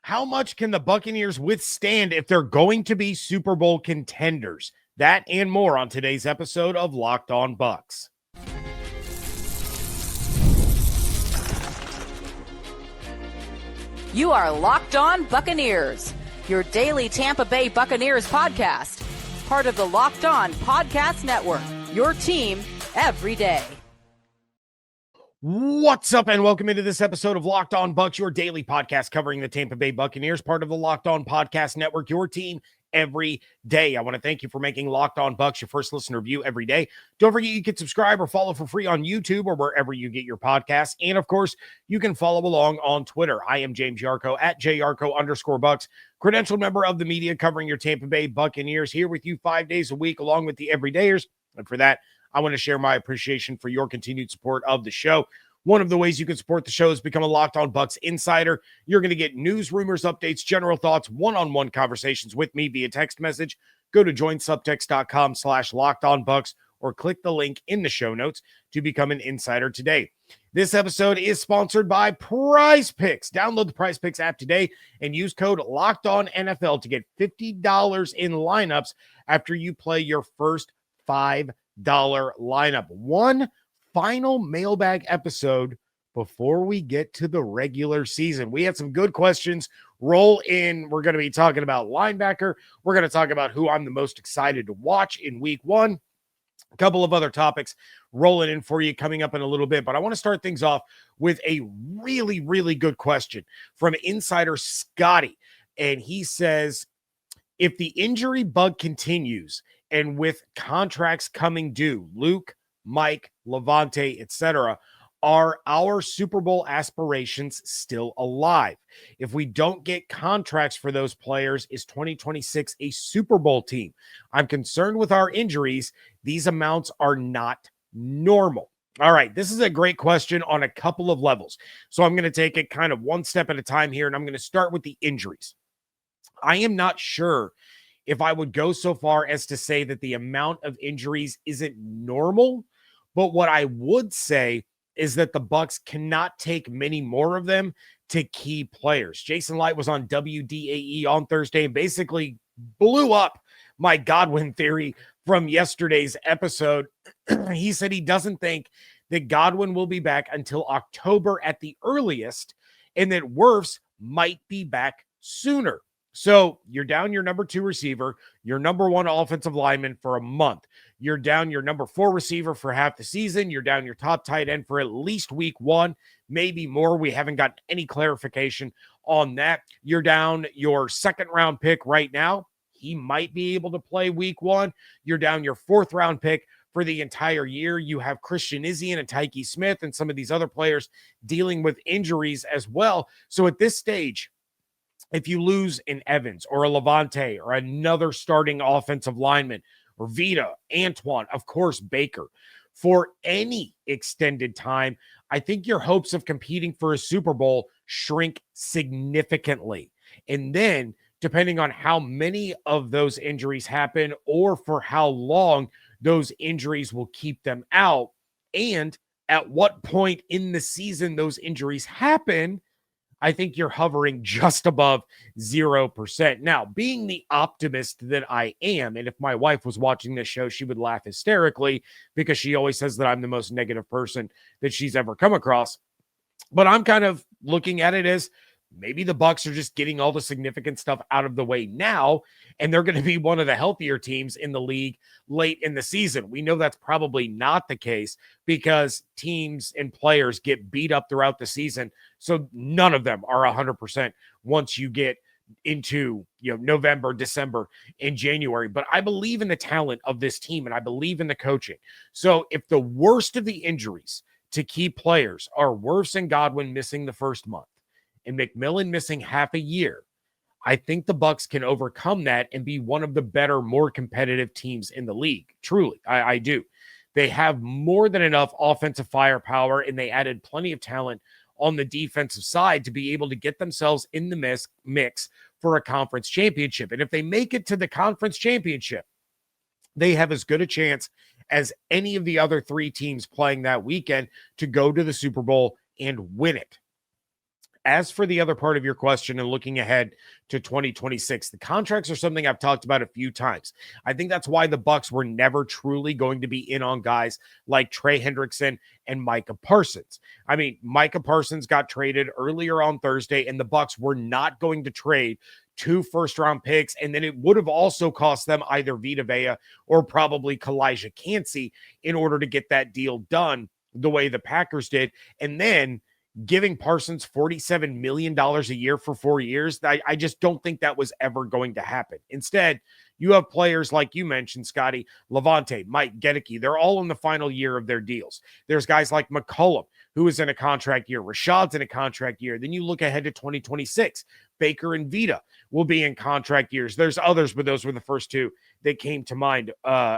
How much can the Buccaneers withstand if they're going to be Super Bowl contenders? That and more on today's episode of Locked On Bucs. You are Locked On Buccaneers, your daily Tampa Bay Buccaneers podcast. Part of the Locked On Podcast Network, your team every day. What's up, and welcome into this episode of Locked On Bucs, your daily podcast covering the Tampa Bay Buccaneers, part of the Locked On Podcast Network, your team every day. I want to thank you for making Locked On Bucs your first listen review every day. Don't forget you can subscribe or follow for free on YouTube or wherever you get your podcasts. And of course, you can follow along on Twitter. I am James Yarcho at JYarcho_Bucs, credentialed member of the media covering your Tampa Bay Buccaneers, here with you 5 days a week along with the everydayers. And for that, I want to share my appreciation for your continued support of the show. One of the ways you can support the show is become a Locked On Bucs insider. You're going to get news, rumors, updates, general thoughts, one-on-one conversations with me via text message. Go to joinsubtext.com/LockedOnBucs or click the link in the show notes to become an insider today. This episode is sponsored by Prize Picks. Download the Prize Picks app today and use code LOCKEDONNFL to get $50 in lineups after you play your first $5 lineup. One final mailbag episode before we get to the regular season. We had some good questions roll in. We're going to be talking about linebacker. We're going to talk about who I'm the most excited to watch in week one. A couple of other topics rolling in for you coming up in a little bit, but I want to start things off with a really, really good question from insider Scotty. And he says, if the injury bug continues and with contracts coming due, Luke, Mike, Lavonte, etc., are our Super Bowl aspirations still alive? If we don't get contracts for those players, is 2026 a Super Bowl team? I'm concerned with our injuries. These amounts are not normal. All right, this is a great question on a couple of levels. So I'm going to take it kind of one step at a time here, and I'm going to start with the injuries. I am not sure if I would go so far as to say that the amount of injuries isn't normal, but what I would say is that the Bucs cannot take many more of them to key players. Jason Light was on WDAE on Thursday and basically blew up my Godwin theory from yesterday's episode. He said he doesn't think that Godwin will be back until October at the earliest, and that Wirfs might be back sooner. So you're down your number 2 receiver, your number 1 offensive lineman for a month. You're down your number 4 receiver for half the season. You're down your top tight end for at least week 1, maybe more. We haven't got any clarification on that. You're down your 2nd round pick right now. He might be able to play week 1. You're down your 4th round pick for the entire year. You have Christian Izzy and Tyke Smith and some of these other players dealing with injuries as well. So at this stage, if you lose an Evans or a Lavonte or another starting offensive lineman or Vita, Antoine, of course, Baker, for any extended time, I think your hopes of competing for a Super Bowl shrink significantly. And then, depending on how many of those injuries happen or for how long those injuries will keep them out, and at what point in the season those injuries happen, I think you're hovering just above 0%. Now, being the optimist that I am, and if my wife was watching this show, she would laugh hysterically because she always says that I'm the most negative person that she's ever come across. But I'm kind of looking at it as maybe the Bucs are just getting all the significant stuff out of the way now, and they're going to be one of the healthier teams in the league late in the season. We know that's probably not the case because teams and players get beat up throughout the season. So none of them are 100% once you get into November, December, and January. But I believe in the talent of this team, and I believe in the coaching. So if the worst of the injuries to key players are Wirfs and Godwin missing the first month, and McMillan missing half a year, I think the Bucs can overcome that and be one of the better, more competitive teams in the league. Truly, I do. They have more than enough offensive firepower, and they added plenty of talent on the defensive side to be able to get themselves in the mix for a conference championship. And if they make it to the conference championship, they have as good a chance as any of the other 3 teams playing that weekend to go to the Super Bowl and win it. As for the other part of your question and looking ahead to 2026, the contracts are something I've talked about a few times. I think that's why the Bucs were never truly going to be in on guys like Trey Hendrickson and Micah Parsons. I mean, Micah Parsons got traded earlier on Thursday, and the Bucs were not going to trade 2 first-round picks, and then it would have also cost them either Vita Vea or probably Kalijah Kancey in order to get that deal done the way the Packers did. And then giving Parsons $47 million a year for 4 years, I just don't think that was ever going to happen. Instead, you have players like you mentioned, Scotty, Lavonte, Mike Gesicki. They're all in the final year of their deals. There's guys like McCollum, who is in a contract year. Rashad's in a contract year. Then you look ahead to 2026. Baker and Vita will be in contract years. There's others, but those were the first two that came to mind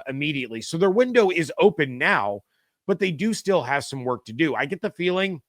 immediately. So their window is open now, but they do still have some work to do. I get the feeling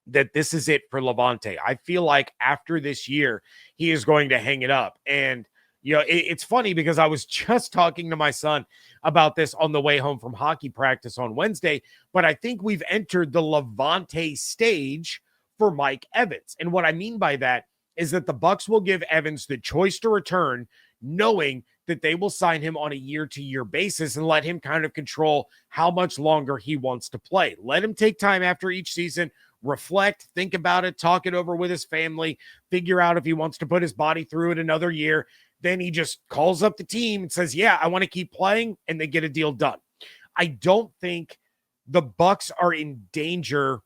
that this is it for Lavonte. I feel like after this year, he is going to hang it up. And, you know, it's funny because I was just talking to my son about this on the way home from hockey practice on Wednesday, but I think we've entered the Lavonte stage for Mike Evans. And what I mean by that is that the Bucs will give Evans the choice to return, knowing that they will sign him on a year-to-year basis and let him kind of control how much longer he wants to play. Let him take time after each season, reflect, think about it, talk it over with his family, figure out if he wants to put his body through it another year. Then he just calls up the team and says, yeah, I want to keep playing, and they get a deal done. I don't think the Bucs are in danger,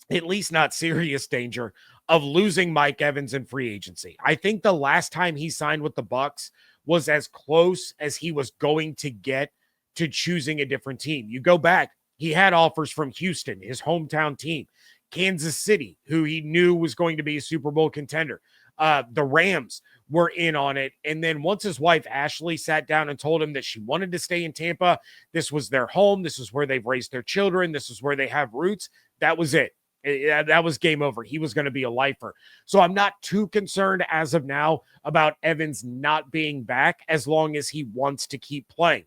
at least not serious danger, of losing Mike Evans in free agency. I think the last time he signed with the Bucs was as close as he was going to get to choosing a different team. You go back, he had offers from Houston, his hometown team, Kansas City, who he knew was going to be a Super Bowl contender. The Rams were in on it. And then once his wife, Ashley, sat down and told him that she wanted to stay in Tampa, this was their home, this is where they've raised their children, this is where they have roots, that was it. That was game over. He was going to be a lifer. So I'm not too concerned as of now about Evans not being back as long as he wants to keep playing.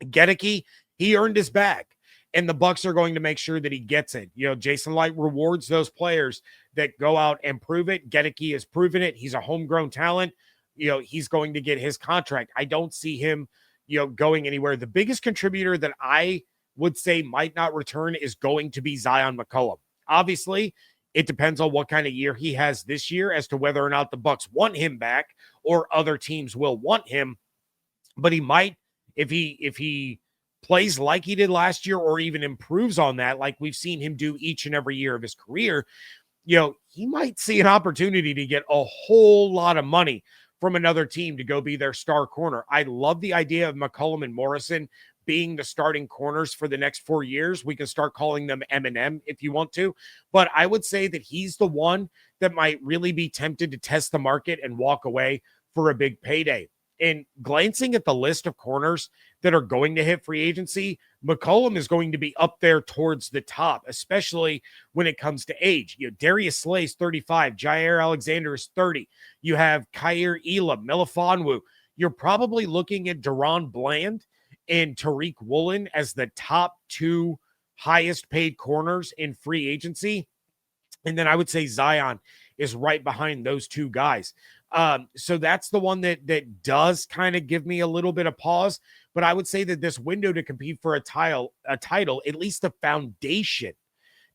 Gesicki, he earned his bag, and the Bucs are going to make sure that he gets it. You know, Jason Light rewards those players that go out and prove it. Gesicki has proven it. He's a homegrown talent. You know, he's going to get his contract. I don't see him, you know, going anywhere. The biggest contributor that I would say might not return is going to be Zion McCollum. Obviously, it depends on what kind of year he has this year as to whether or not the Bucs want him back or other teams will want him. But he might, if he plays like he did last year or even improves on that, like we've seen him do each and every year of his career, you know, he might see an opportunity to get a whole lot of money from another team to go be their star corner. I love the idea of McCollum and Morrison being the starting corners for the next 4 years. We can start calling them M&M if you want to, but I would say that he's the one that might really be tempted to test the market and walk away for a big payday. And glancing at the list of corners that are going to hit free agency, McCollum is going to be up there towards the top, especially when it comes to age. You know, Darius Slay's 35, Jair Alexander is 30. You have Khair Elam, Melifonwu. You're probably looking at Deron Bland and Tariq Woolen as the top 2 highest paid corners in free agency. And then I would say Zion is right behind those 2 guys. So that's the one that does kind of give me a little bit of pause, but I would say that this window to compete for a title, at least the foundation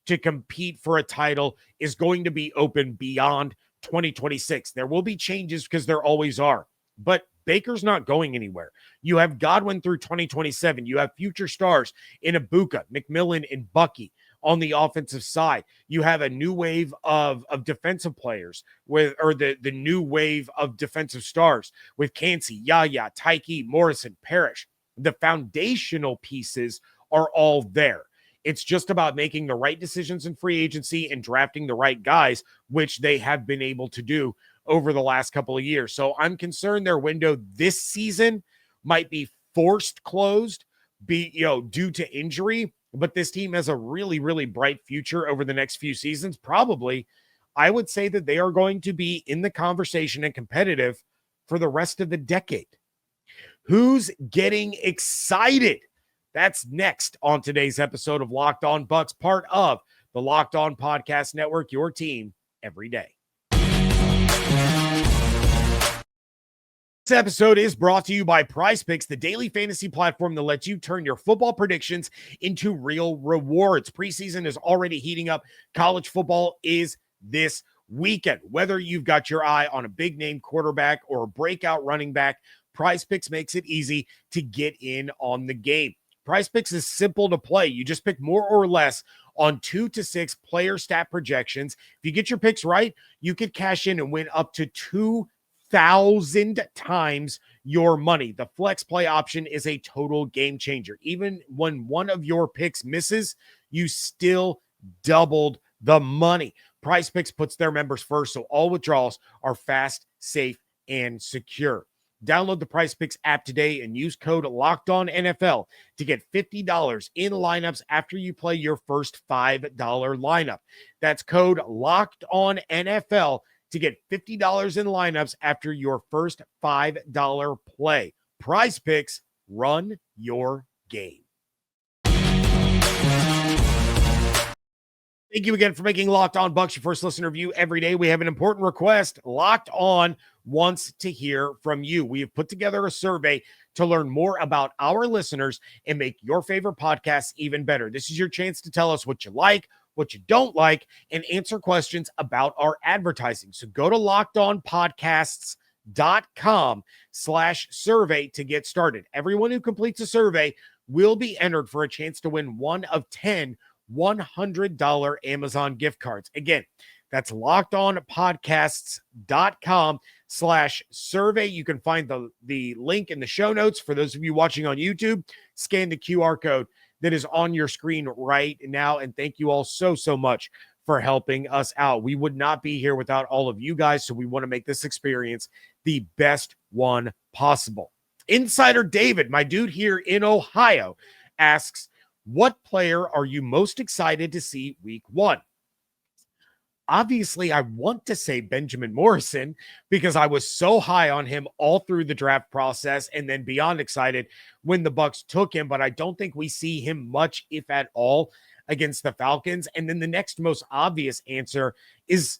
to compete for a title, is going to be open beyond 2026. There will be changes because there always are, but Baker's not going anywhere. You have Godwin through 2027. You have future stars in Ibuka, McMillan, and Bucky on the offensive side. You have a new wave of defensive players the new wave of defensive stars with Kancey, Yaya, Tyke, Morrison, Parrish. The foundational pieces are all there. It's just about making the right decisions in free agency and drafting the right guys, which they have been able to do over the last couple of years. So I'm concerned their window this season might be forced closed, due to injury, but this team has a really, really bright future over the next few seasons. Probably, I would say that they are going to be in the conversation and competitive for the rest of the decade. Who's getting excited? That's next on today's episode of Locked On Bucs, part of the Locked On Podcast Network, your team every day. This episode is brought to you by PrizePicks, the daily fantasy platform that lets you turn your football predictions into real rewards. Preseason is already heating up. College football is this weekend. Whether you've got your eye on a big name quarterback or a breakout running back, PrizePicks makes it easy to get in on the game. PrizePicks is simple to play. You just pick more or less on 2 to 6 player stat projections. If you get your picks right, you could cash in and win up to 2,000 times your money. The flex play option is a total game changer. Even when one of your picks misses, you still doubled the money. PrizePicks puts their members first, so all withdrawals are fast, safe, and secure. Download the PrizePicks app today and use code LOCKEDONNFL to get $50 in lineups after you play your first $5 lineup. That's code LOCKEDONNFL to get $50 in lineups after your first $5 play. PrizePicks, run your game. Thank you again for making Locked On Bucs your first listener view every day. We have an important request. Locked On wants to hear from you. We have put together a survey to learn more about our listeners and make your favorite podcasts even better. This is your chance to tell us what you like, what you don't like, and answer questions about our advertising. So go to lockedonpodcasts.com/survey to get started. Everyone who completes a survey will be entered for a chance to win one of 10 $100 Amazon gift cards. Again, that's lockedonpodcasts.com/survey. You can find the link in the show notes. For those of you watching on YouTube, scan the QR code that is on your screen right now. And thank you all so much for helping us out. We would not be here without all of you guys. So we want to make this experience the best one possible. Insider David, my dude here in Ohio, asks, what player are you most excited to see week 1? Obviously, I want to say Benjamin Morrison because I was so high on him all through the draft process and then beyond excited when the Bucs took him, but I don't think we see him much, if at all, against the Falcons. And then the next most obvious answer is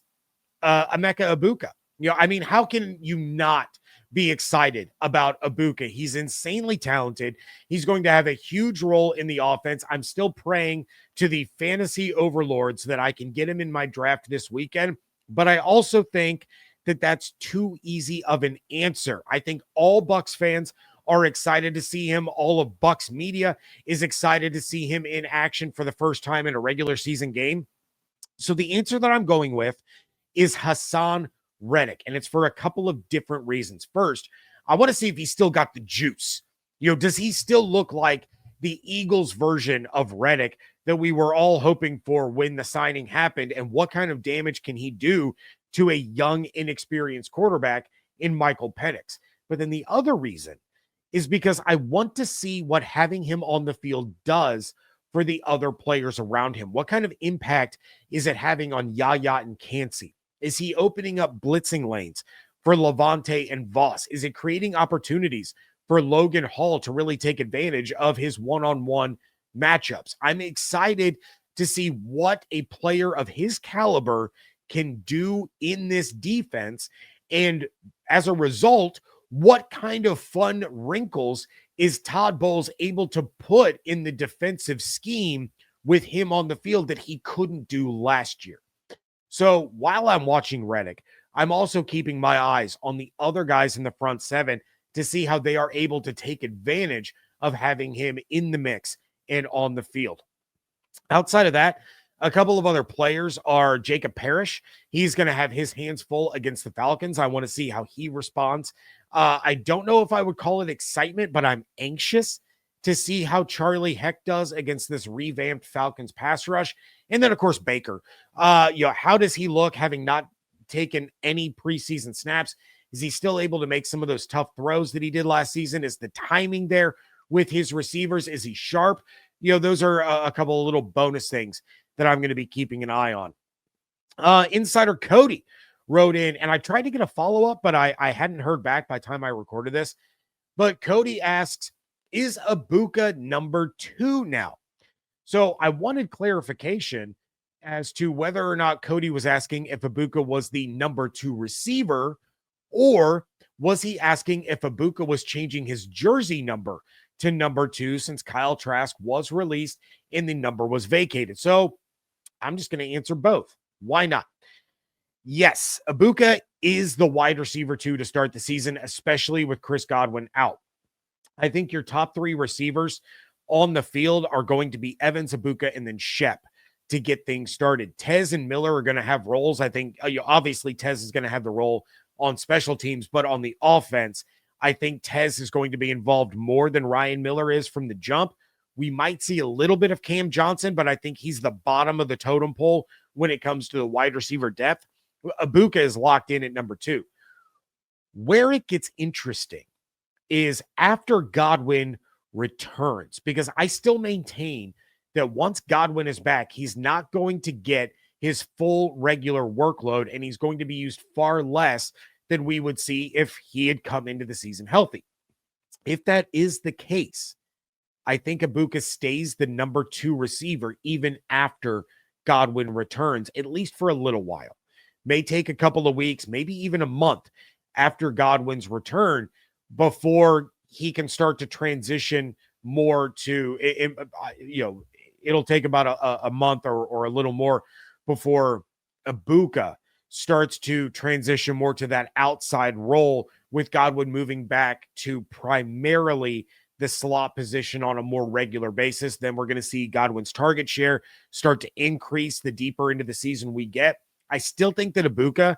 Emeka Egbuka. I mean, how can you not be excited about Egbuka? He's insanely talented. He's going to have a huge role in the offense. I'm still praying to the fantasy overlords that I can get him in my draft this weekend, but I also think that that's too easy of an answer. I think all Bucs fans are excited to see him. All of Bucs media is excited to see him in action for the first time in a regular season game. So the answer that I'm going with is Haason Reddick, and it's for a couple of different reasons. First, I want to see if he's still got the juice. Does he still look like the Eagles version of Reddick that we were all hoping for when the signing happened? And what kind of damage can he do to a young, inexperienced quarterback in Michael Penix? But then the other reason is because I want to see what having him on the field does for the other players around him. What kind of impact is it having on Yaya and Kancey? Is he opening up blitzing lanes for Lavonte and Voss? Is it creating opportunities for Logan Hall to really take advantage of his one-on-one matchups? I'm excited to see what a player of his caliber can do in this defense. And as a result, what kind of fun wrinkles is Todd Bowles able to put in the defensive scheme with him on the field that he couldn't do last year? So while I'm watching Reddick, I'm also keeping my eyes on the other guys in the front seven to see how they are able to take advantage of having him in the mix and on the field. Outside of that, a couple of other players are Jacob Parrish. He's going to have his hands full against the Falcons. I want to see how he responds. I don't know if I would call it excitement, but I'm anxious to see how Charlie Heck does against this revamped Falcons pass rush. And then, of course, Baker. How does he look having not taken any preseason snaps? Is he still able to make some of those tough throws that he did last season? Is the timing there with his receivers? Is he sharp? Those are a couple of little bonus things that I'm going to be keeping an eye on. Insider Cody wrote in, and I tried to get a follow-up, but I hadn't heard back by the time I recorded this. But Cody asks, is Egbuka number 2 now? So I wanted clarification as to whether or not Cody was asking if Ibuka was the number 2 receiver, or was he asking if Ibuka was changing his jersey number to number 2 since Kyle Trask was released and the number was vacated. So I'm just going to answer both. Why not? Yes, Ibuka is the wide receiver 2 to start the season, especially with Chris Godwin out. I think your top 3 receivers on the field are going to be Evans, Ibuka, and then Shep to get things started. Tez and Miller are going to have roles. I think obviously Tez is going to have the role on special teams, but on the offense, I think Tez is going to be involved more than Ryan Miller is from the jump. We might see a little bit of Cam Johnson, but I think he's the bottom of the totem pole when it comes to the wide receiver depth. Ibuka is locked in at number 2. Where it gets interesting is after Godwin returns, because I still maintain that once Godwin is back, he's not going to get his full regular workload, and he's going to be used far less than we would see if he had come into the season healthy. If that is the case, I think Ibuka stays the number 2 receiver even after Godwin returns, at least for a little while. May take a couple of weeks, maybe even a month after Godwin's return before he can start to transition more to, it'll take about a month or a little more before Ibuka starts to transition more to that outside role, with Godwin moving back to primarily the slot position on a more regular basis. Then we're going to see Godwin's target share start to increase the deeper into the season we get. I still think that Ibuka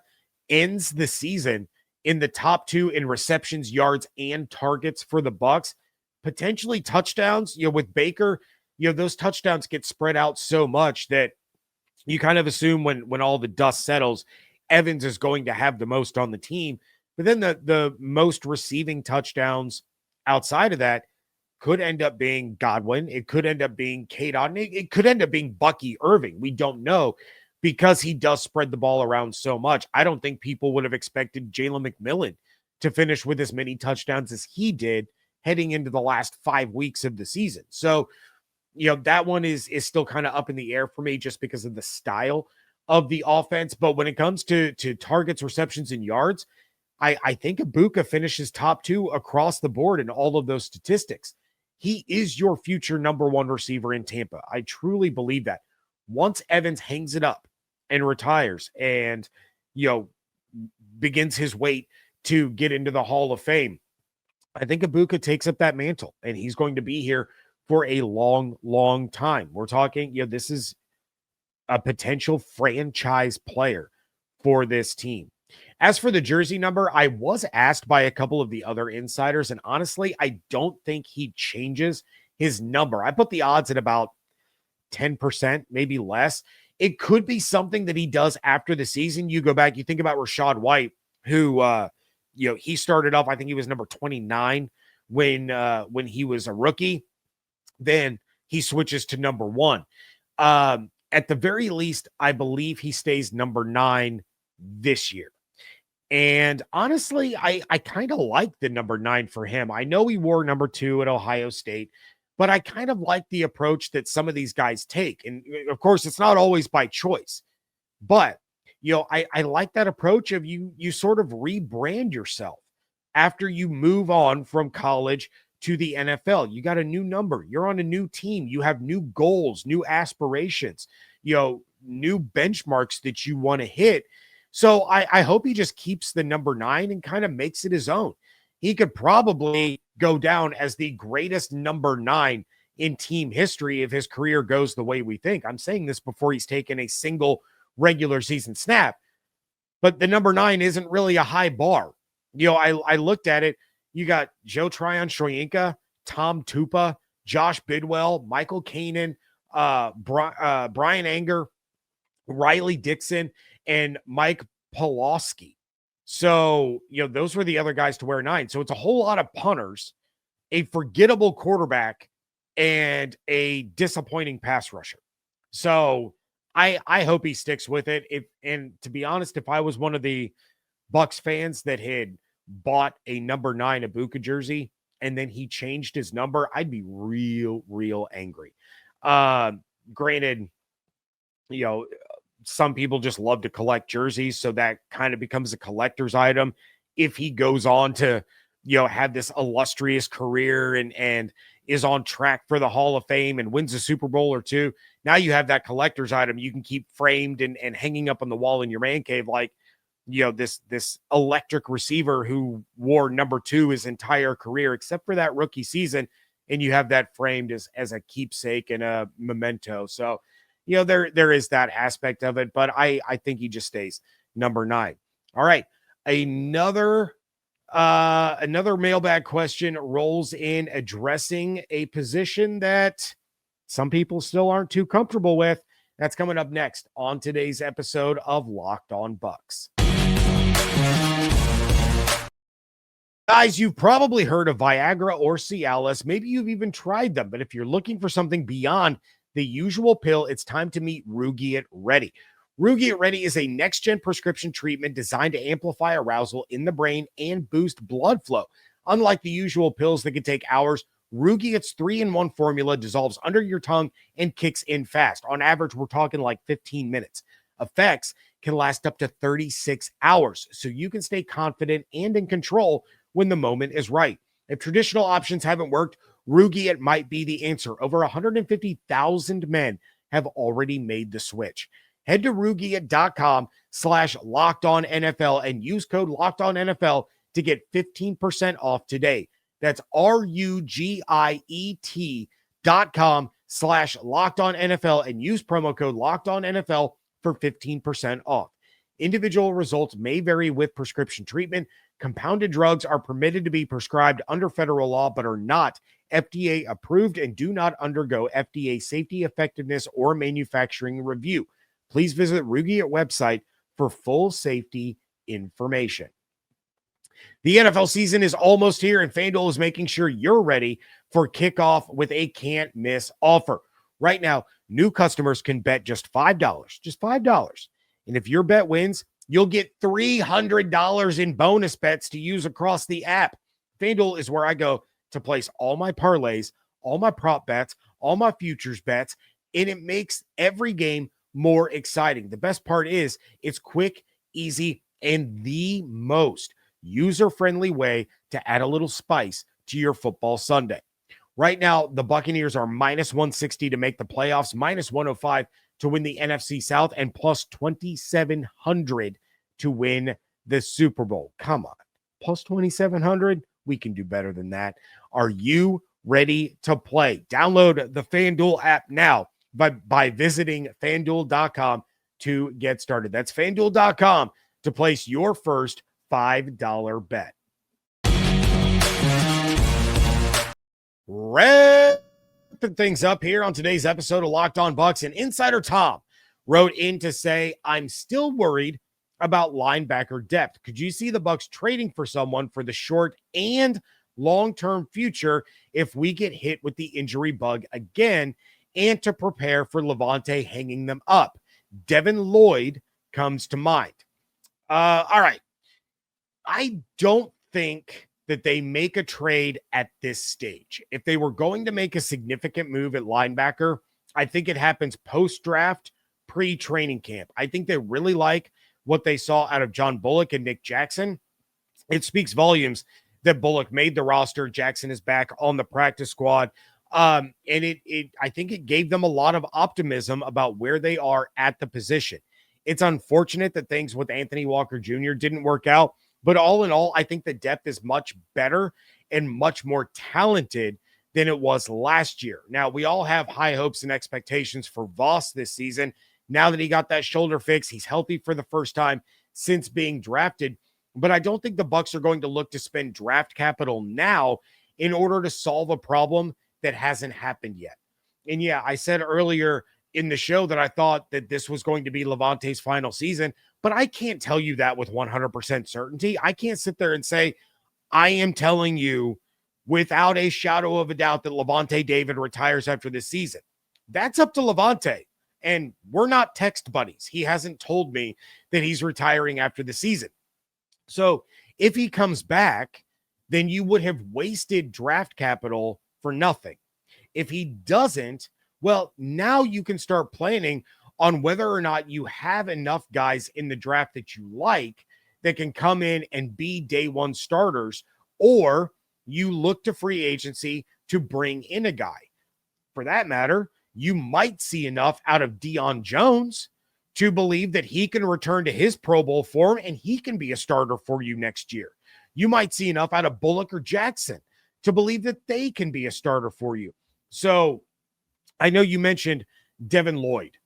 ends the season in the top 2 in receptions, yards, and targets for the Bucs. Potentially touchdowns, with Baker, those touchdowns get spread out so much that you kind of assume when all the dust settles, Evans is going to have the most on the team. But then the most receiving touchdowns outside of that could end up being Godwin. It could end up being Cade Otton. It could end up being Bucky Irving. We don't know, because he does spread the ball around so much. I don't think people would have expected Jalen McMillan to finish with as many touchdowns as he did heading into the last 5 weeks of the season. So, that one is still kind of up in the air for me just because of the style of the offense. But when it comes to targets, receptions, and yards, I think Ibuka finishes top 2 across the board in all of those statistics. He is your future number 1 receiver in Tampa. I truly believe that. Once Evans hangs it up and retires and, begins his wait to get into the Hall of Fame, I think Ibuka takes up that mantle, and he's going to be here for a long, long time. We're talking, this is a potential franchise player for this team. As for the jersey number, I was asked by a couple of the other insiders, and honestly, I don't think he changes his number. I put the odds at about 10%, maybe less. It could be something that he does after the season. You go back, you think about Rachaad White, who, he started off, I think he was number 29 when he was a rookie. Then he switches to number 1. At the very least, I believe he stays number 9 this year. And honestly, I kind of like the number 9 for him. I know he wore number 2 at Ohio State, but I kind of like the approach that some of these guys take. And of course, it's not always by choice, but I like that approach of you sort of rebrand yourself after you move on from college to the NFL. You got a new number. You're on a new team. You have new goals, new aspirations, new benchmarks that you want to hit. So I hope he just keeps the number 9 and kind of makes it his own. He could probably go down as the greatest number 9 in team history if his career goes the way we think. I'm saying this before he's taken a single regular season snap, but the number 9 isn't really a high bar. I looked at it. You got Joe Tryon-Shoyinka, Tom Tupa, Josh Bidwell, Michael Kanan, Brian Anger, Riley Dixon, and Mike Pawlowski. So, those were the other guys to wear 9. So it's a whole lot of punters, a forgettable quarterback, and a disappointing pass rusher. So I hope he sticks with it. And to be honest, if I was one of the Bucs fans that had bought a number 9 Ibuka jersey and then he changed his number, I'd be real angry. Granted, you know, some people just love to collect jerseys, so that kind of becomes a collector's item. If he goes on to, have this illustrious career and is on track for the Hall of Fame and wins a Super Bowl or two, now you have that collector's item you can keep framed and hanging up on the wall in your man cave, like, this electric receiver who wore number 2 his entire career, except for that rookie season. And you have that framed as a keepsake and a memento. So, there is that aspect of it, but I think he just stays number 9. All right. Another mailbag question rolls in, addressing a position that some people still aren't too comfortable with. That's coming up next on today's episode of Locked On Bucs. Guys, you've probably heard of Viagra or Cialis. Maybe you've even tried them, but if you're looking for something beyond the usual pill, it's time to meet Rugiet Ready. Rugiet Ready is a next-gen prescription treatment designed to amplify arousal in the brain and boost blood flow. Unlike the usual pills that can take hours, Rugiet's 3-in-1 formula dissolves under your tongue and kicks in fast. On average, we're talking like 15 minutes. Effects can last up to 36 hours, so you can stay confident and in control when the moment is right. If traditional options haven't worked, Rugiet might be the answer. Over 150,000 men have already made the switch. Head to Rugiet.com/LockedOnNFL and use code LockedOnNFL to get 15% off today. That's Rugiet.com/LockedOnNFL and use promo code LockedOnNFL for 15% off. Individual results may vary with prescription treatment. Compounded drugs are permitted to be prescribed under federal law, but are not FDA approved and do not undergo FDA safety, effectiveness, or manufacturing review. Please visit Rugiet website for full safety information. The NFL season is almost here, and FanDuel is making sure you're ready for kickoff with a can't-miss offer. Right now, new customers can bet just $5, And if your bet wins, you'll get $300 in bonus bets to use across the app. FanDuel is where I go to place all my parlays, all my prop bets, all my futures bets, and it makes every game more exciting. The best part is it's quick, easy, and the most user-friendly way to add a little spice to your football Sunday. Right now, the Buccaneers are minus 160 to make the playoffs, minus 105 to win the NFC South, and plus 2,700 to win the Super Bowl. Come on, plus 2,700? We can do better than that. Are you ready to play? Download the FanDuel app now by visiting FanDuel.com to get started. That's FanDuel.com to place your first $5 bet. Wrapping things up here on today's episode of Locked On Bucs, and Insider Tom wrote in to say, I'm still worried about linebacker depth. Could you see the Bucs trading for someone for the short and long-term future if we get hit with the injury bug again, and to prepare for Lavonte hanging them up? Devin Lloyd comes to mind. All right. I don't think that they make a trade at this stage. If they were going to make a significant move at linebacker, I think it happens post-draft, pre-training camp. I think they really like what they saw out of John Bullock and Nick Jackson. It speaks volumes that Bullock made the roster. Jackson is back on the practice squad. And I think it gave them a lot of optimism about where they are at the position. It's unfortunate that things with Anthony Walker Jr. didn't work out, but all in all, I think the depth is much better and much more talented than it was last year. Now, we all have high hopes and expectations for Voss this season. Now that he got that shoulder fix, he's healthy for the first time since being drafted. But I don't think the Bucs are going to look to spend draft capital now in order to solve a problem that hasn't happened yet. And yeah, I said earlier in the show that I thought that this was going to be Lavonte's final season, but I can't tell you that with 100% certainty. I can't sit there and say, I am telling you without a shadow of a doubt that Lavonte David retires after this season. That's up to Lavonte. And we're not text buddies. He hasn't told me that he's retiring after the season. So if he comes back, then you would have wasted draft capital for nothing. If he doesn't, well, now you can start planning on whether or not you have enough guys in the draft that you like that can come in and be day one starters, or you look to free agency to bring in a guy. For that matter, you might see enough out of Deion Jones to believe that he can return to his Pro Bowl form and he can be a starter for you next year. You might see enough out of Bullock or Jackson to believe that they can be a starter for you. So I know you mentioned Devin Lloyd,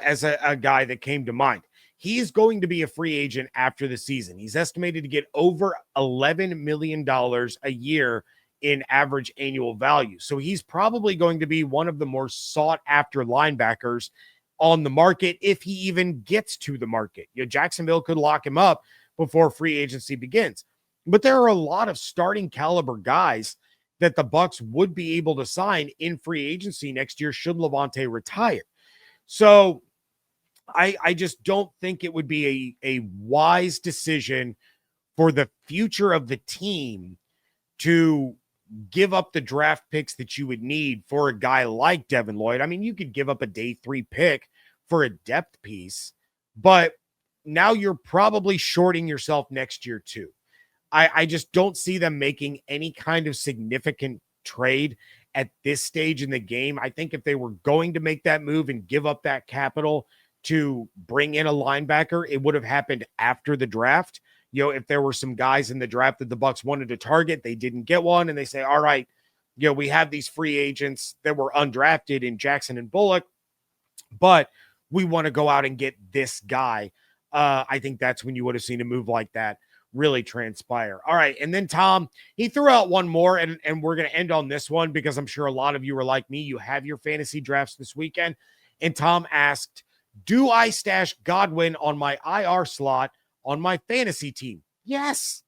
as a guy that came to mind. He is going to be a free agent after the season. He's estimated to get over $11 million a year in average annual value. So he's probably going to be one of the more sought after linebackers on the market if he even gets to the market. Jacksonville could lock him up before free agency begins. But there are a lot of starting caliber guys that the Bucs would be able to sign in free agency next year should Lavonte retire. So I just don't think it would be a wise decision for the future of the team to give up the draft picks that you would need for a guy like Devin Lloyd. I mean, you could give up a day 3 pick for a depth piece, but now you're probably shorting yourself next year too. I just don't see them making any kind of significant trade at this stage in the game. I think if they were going to make that move and give up that capital to bring in a linebacker, it would have happened after the draft. If there were some guys in the draft that the Bucs wanted to target, they didn't get one, and they say, all right, we have these free agents that were undrafted in Jackson and Bullock, but we want to go out and get this guy. I think that's when you would have seen a move like that really transpire. All right. And then Tom, he threw out one more, and we're going to end on this one because I'm sure a lot of you are like me. You have your fantasy drafts this weekend. And Tom asked, do I stash Godwin on my IR slot on my fantasy team? Yes,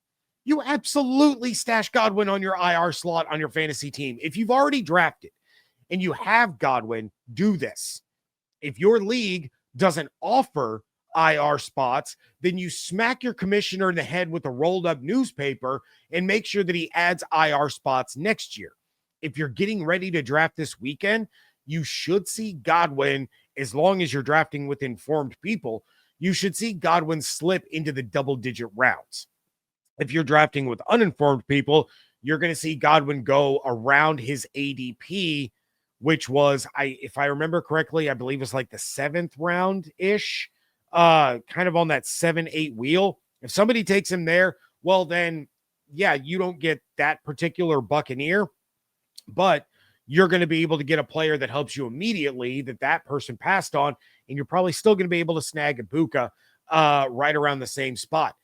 you absolutely stash Godwin on your IR slot on your fantasy team. If you've already drafted and you have Godwin, do this. If your league doesn't offer IR spots, then you smack your commissioner in the head with a rolled up newspaper and make sure that he adds IR spots next year. If you're getting ready to draft this weekend, you should see Godwin, as long as you're drafting with informed people, you should see Godwin slip into the double-digit rounds. If you're drafting with uninformed people, you're going to see Godwin go around his ADP, which was, if I remember correctly, I believe it's like the 7th round-ish, kind of on that 7-8 wheel. If somebody takes him there, well then, yeah, you don't get that particular Buccaneer, but you're going to be able to get a player that helps you immediately that person passed on, and you're probably still going to be able to snag a Buka right around the same spot.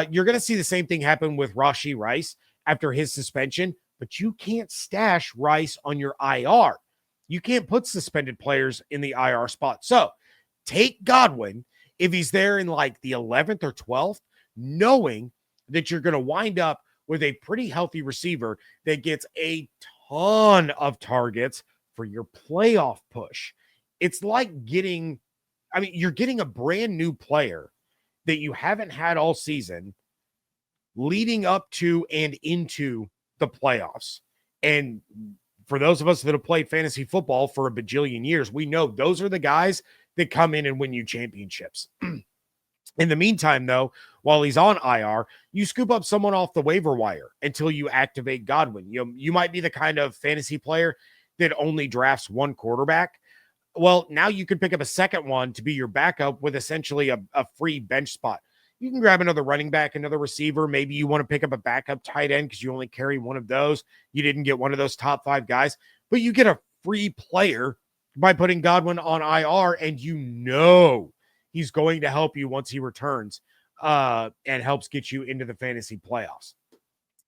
You're going to see the same thing happen with Rashee Rice after his suspension, but you can't stash Rice on your IR. You can't put suspended players in the IR spot. So take Godwin if he's there in like the 11th or 12th, knowing that you're going to wind up with a pretty healthy receiver that gets a ton of targets for your playoff push. It's like you're getting a brand new player that you haven't had all season leading up to and into the playoffs. And for those of us that have played fantasy football for a bajillion years, we know those are the guys that come in and win you championships. In the meantime, though, while he's on IR, you scoop up someone off the waiver wire until you activate Godwin. You might be the kind of fantasy player that only drafts one quarterback. Well, now you could pick up a second one to be your backup with essentially a free bench spot. You can grab another running back, another receiver. Maybe you want to pick up a backup tight end because you only carry one of those. You didn't get one of those top 5 guys, but you get a free player by putting Godwin on IR, and he's going to help you once he returns and helps get you into the fantasy playoffs.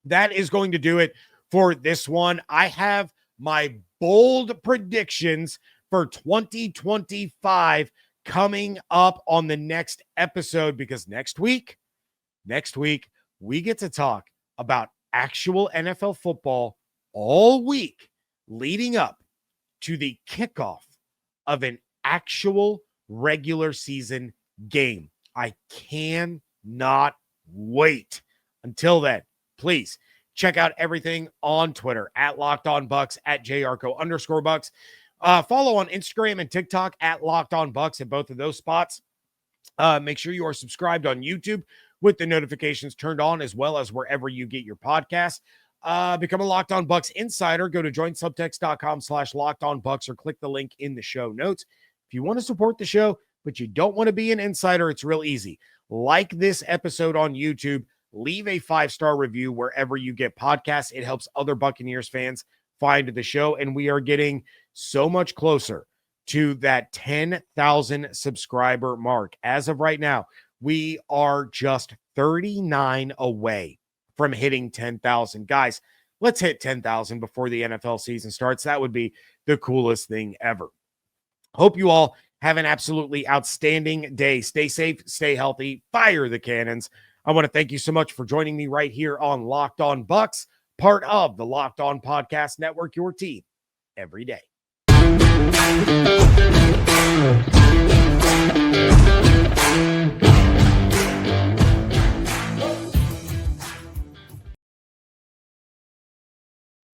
That is going to do it for this one. I have my bold predictions for 2025 coming up on the next episode, because next week, we get to talk about actual NFL football all week leading up to the kickoff of an actual regular season game. I cannot wait. Until then, please check out everything on Twitter at Locked On Bucs, at Yarcho_Bucs. Follow on Instagram and TikTok at Locked On Bucs at both of those spots. Make sure you are subscribed on YouTube with the notifications turned on, as well as wherever you get your podcasts. Become a Locked On Bucs insider. Go to joinsubtext.com/LockedOnBucs or click the link in the show notes. If you want to support the show, but you don't want to be an insider, it's real easy. Like this episode on YouTube, leave a 5-star review wherever you get podcasts. It helps other Buccaneers fans find the show, and we are getting so much closer to that 10,000 subscriber mark. As of right now, we are just 39 away from hitting 10,000. Guys, let's hit 10,000 before the NFL season starts. That would be the coolest thing ever. Hope you all have an absolutely outstanding day. Stay safe, stay healthy, fire the cannons. I want to thank you so much for joining me right here on Locked On Bucs, part of the Locked On Podcast Network, your team every day.